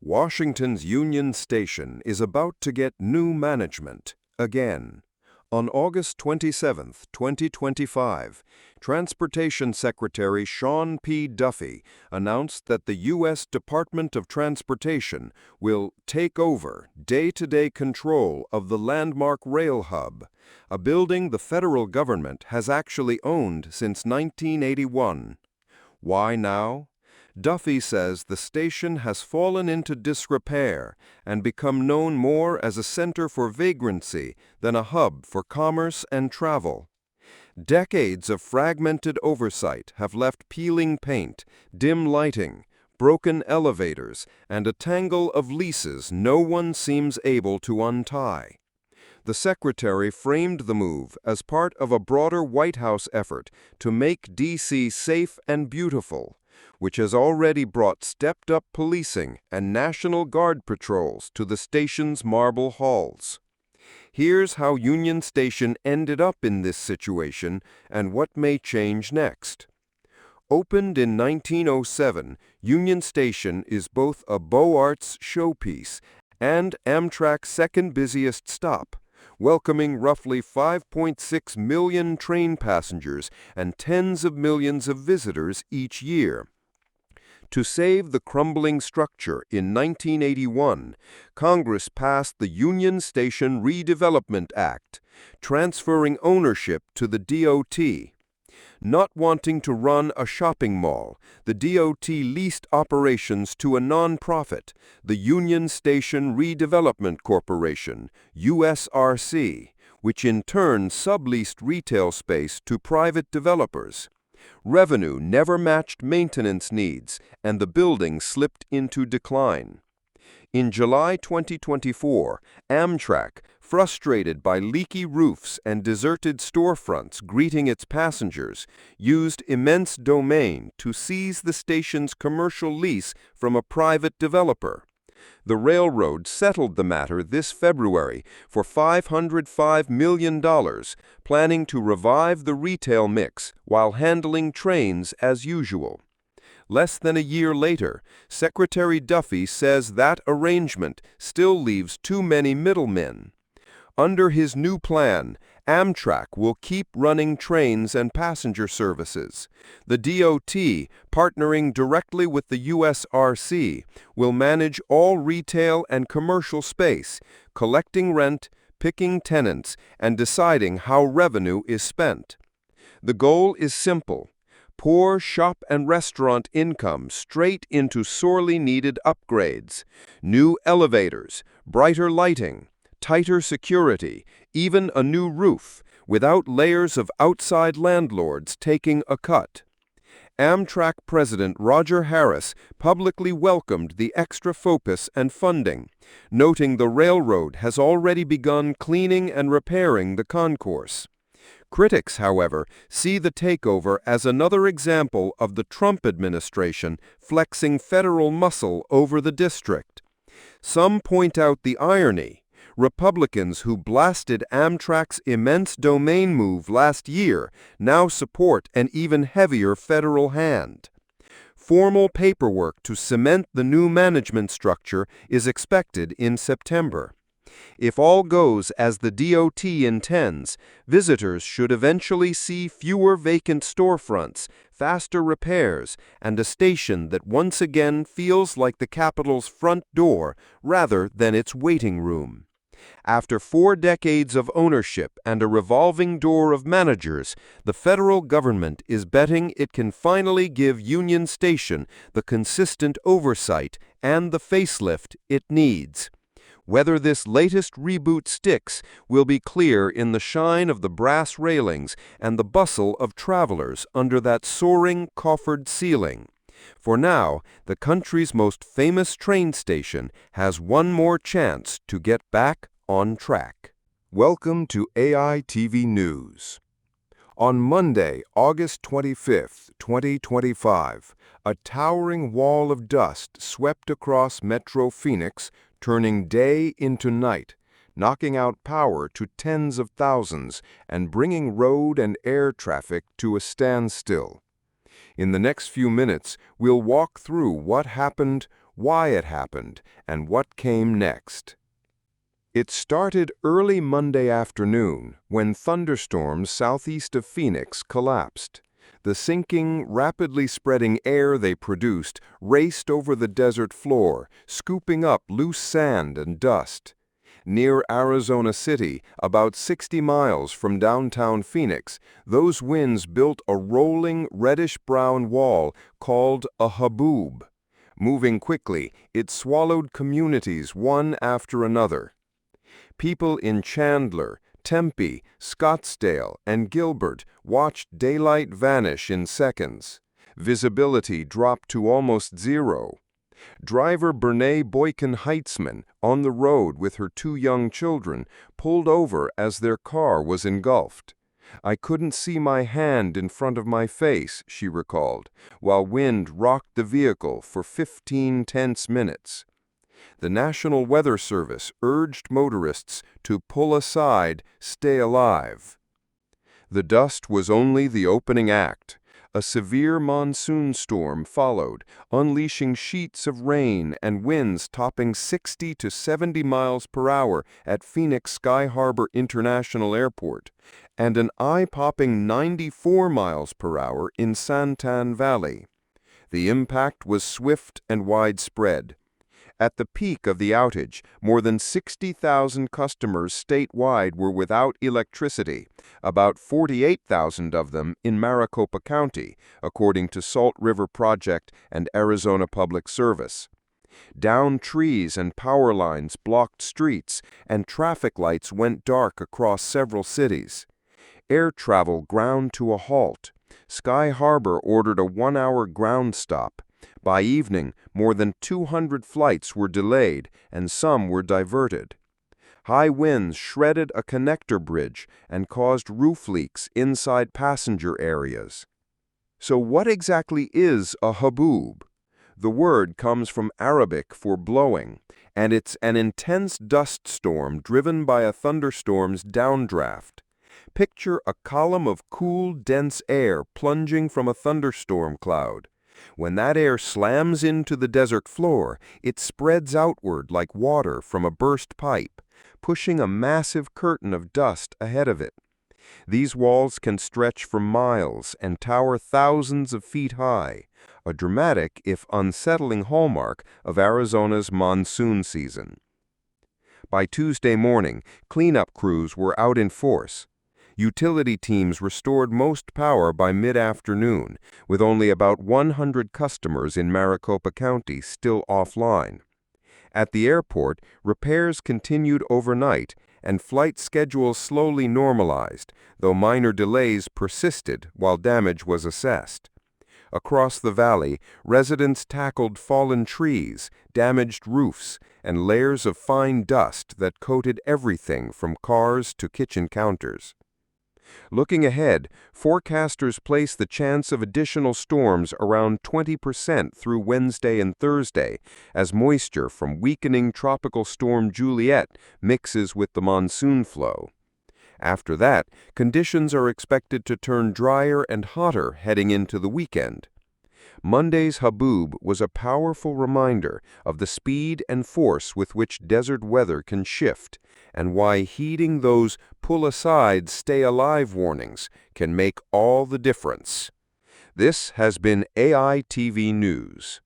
Washington's Union Station is about to get new management, again. On August 27, 2025, Transportation Secretary Sean P. Duffy announced that the U.S. Department of Transportation will take over day-to-day control of the landmark rail hub, a building the federal government has actually owned since 1981. Why now? Duffy says the station has fallen into disrepair and become known more as a center for vagrancy than a hub for commerce and travel. Decades of fragmented oversight have left peeling paint, dim lighting, broken elevators, and a tangle of leases no one seems able to untie. The secretary framed the move as part of a broader White House effort to make D.C. safe and beautiful, which has already brought stepped-up policing and National Guard patrols to the station's marble halls. Here's how Union Station ended up in this situation and what may change next. Opened in 1907, Union Station is both a Beaux Arts showpiece and Amtrak's second busiest stop, welcoming roughly 5.6 million train passengers and tens of millions of visitors each year. To save the crumbling structure in 1981, Congress passed the Union Station Redevelopment Act, transferring ownership to the DOT. Not wanting to run a shopping mall, the DOT leased operations to a nonprofit, the Union Station Redevelopment Corporation, USRC, which in turn subleased retail space to private developers. Revenue never matched maintenance needs, and the building slipped into decline. In July 2024, Amtrak, frustrated by leaky roofs and deserted storefronts greeting its passengers, used eminent domain to seize the station's commercial lease from a private developer. The railroad settled the matter this February for $505 million, planning to revive the retail mix while handling trains as usual. Less than a year later, Secretary Duffy says that arrangement still leaves too many middlemen. Under his new plan, Amtrak will keep running trains and passenger services. The DOT, partnering directly with the USRC, will manage all retail and commercial space, collecting rent, picking tenants, and deciding how revenue is spent. The goal is simple: pour shop and restaurant income straight into sorely needed upgrades, new elevators, brighter lighting, tighter security, even a new roof, without layers of outside landlords taking a cut. Amtrak President Roger Harris publicly welcomed the extra focus and funding, noting the railroad has already begun cleaning and repairing the concourse. Critics, however, see the takeover as another example of the Trump administration flexing federal muscle over the district. Some point out the irony. Republicans who blasted Amtrak's immense domain move last year now support an even heavier federal hand. Formal paperwork to cement the new management structure is expected in September. If all goes as the DOT intends, visitors should eventually see fewer vacant storefronts, faster repairs, and a station that once again feels like the capital's front door rather than its waiting room. After 4 decades of ownership and a revolving door of managers, the federal government is betting it can finally give Union Station the consistent oversight and the facelift it needs. Whether this latest reboot sticks will be clear in the shine of the brass railings and the bustle of travelers under that soaring coffered ceiling. For now, the country's most famous train station has one more chance to get back on track. Welcome to AITV News. On Monday, August 25, 2025, a towering wall of dust swept across Metro Phoenix, turning day into night, knocking out power to tens of thousands and bringing road and air traffic to a standstill. In the next few minutes, we'll walk through what happened, why it happened, and what came next. It started early Monday afternoon when thunderstorms southeast of Phoenix collapsed. The sinking, rapidly spreading air they produced raced over the desert floor, scooping up loose sand and dust. Near Arizona City, about 60 miles from downtown Phoenix, those winds built a rolling, reddish-brown wall called a haboob. Moving quickly, it swallowed communities one after another. People in Chandler, Tempe, Scottsdale, and Gilbert watched daylight vanish in seconds. Visibility dropped to almost zero. Driver Bernae Boykin-Heitzman, on the road with her 2 young children, pulled over as their car was engulfed. "I couldn't see my hand in front of my face," she recalled, while wind rocked the vehicle for 15 tense minutes. The National Weather Service urged motorists to pull aside, stay alive. The dust was only the opening act. A severe monsoon storm followed, unleashing sheets of rain and winds topping 60 to 70 miles per hour at Phoenix Sky Harbor International Airport, and an eye-popping 94 miles per hour in Santan Valley. The impact was swift and widespread. At the peak of the outage, more than 60,000 customers statewide were without electricity, about 48,000 of them in Maricopa County, according to Salt River Project and Arizona Public Service. Downed trees and power lines blocked streets, and traffic lights went dark across several cities. Air travel ground to a halt. Sky Harbor ordered a 1-hour ground stop. By evening, more than 200 flights were delayed, and some were diverted. High winds shredded a connector bridge and caused roof leaks inside passenger areas. So what exactly is a haboob? The word comes from Arabic for blowing, and it's an intense dust storm driven by a thunderstorm's downdraft. Picture a column of cool, dense air plunging from a thunderstorm cloud. When that air slams into the desert floor, it spreads outward like water from a burst pipe, pushing a massive curtain of dust ahead of it. These walls can stretch for miles and tower thousands of feet high, a dramatic if unsettling hallmark of Arizona's monsoon season. By Tuesday morning, cleanup crews were out in force. Utility teams restored most power by mid-afternoon, with only about 100 customers in Maricopa County still offline. At the airport, repairs continued overnight, and flight schedules slowly normalized, though minor delays persisted while damage was assessed. Across the valley, residents tackled fallen trees, damaged roofs, and layers of fine dust that coated everything from cars to kitchen counters. Looking ahead, forecasters place the chance of additional storms around 20% through Wednesday and Thursday, as moisture from weakening Tropical Storm Juliet mixes with the monsoon flow. After that, conditions are expected to turn drier and hotter heading into the weekend. Monday's haboob was a powerful reminder of the speed and force with which desert weather can shift, and why heeding those pull-aside, stay-alive warnings can make all the difference. This has been AITV News.